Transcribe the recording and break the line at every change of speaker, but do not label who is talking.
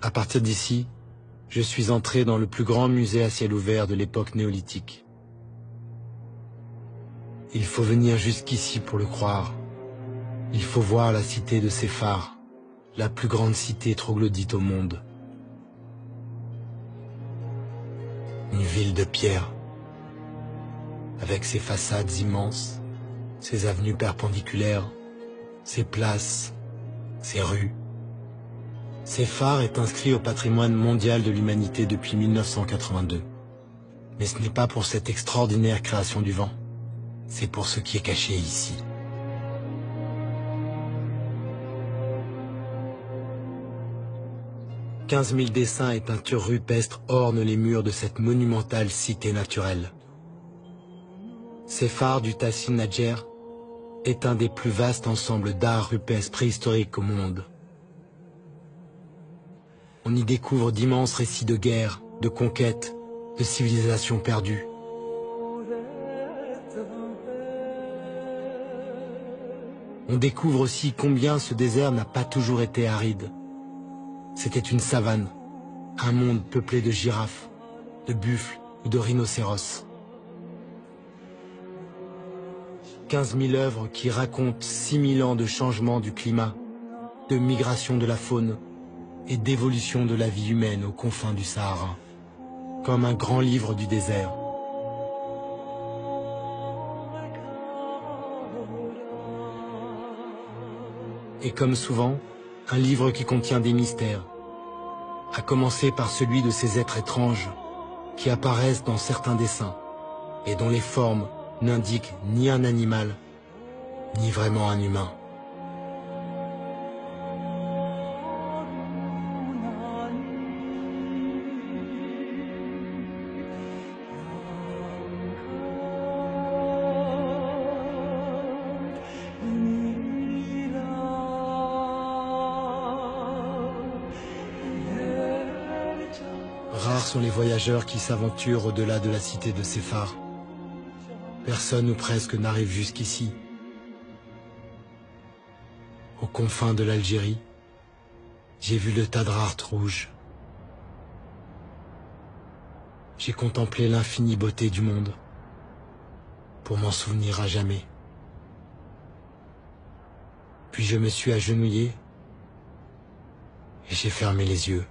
À partir d'ici, je suis entré dans le plus grand musée à ciel ouvert de l'époque néolithique. Il faut venir jusqu'ici pour le croire. Il faut voir la cité de Séphar, la plus grande cité troglodyte au monde. Une ville de pierre, avec ses façades immenses, ses avenues perpendiculaires, ses places, ses rues. Séphar est inscrit au patrimoine mondial de l'humanité depuis 1982. Mais ce n'est pas pour cette extraordinaire création du vent, c'est pour ce qui est caché ici. « 15 000 dessins et peintures rupestres ornent les murs de cette monumentale cité naturelle. Séphar du Tahsil Nadjer est un des plus vastes ensembles d'art rupestre préhistorique au monde. On y découvre d'immenses récits de guerre, de conquête, de civilisations perdues. On découvre aussi combien ce désert n'a pas toujours été aride. C'était une savane, un monde peuplé de girafes, de buffles ou de rhinocéros. 15 000 œuvres qui racontent 6 000 ans de changement du climat, de migration de la faune et d'évolution de la vie humaine aux confins du Sahara, comme un grand livre du désert. Et comme souvent, un livre qui contient des mystères, à commencer par celui de ces êtres étranges qui apparaissent dans certains dessins et dont les formes n'indiquent ni un animal, ni vraiment un humain. Rares sont les voyageurs qui s'aventurent au-delà de la cité de Séphar. Personne ou presque n'arrive jusqu'ici. Aux confins de l'Algérie, j'ai vu le Tadrart rouge. J'ai contemplé l'infinie beauté du monde, pour m'en souvenir à jamais. Puis je me suis agenouillé et j'ai fermé les yeux.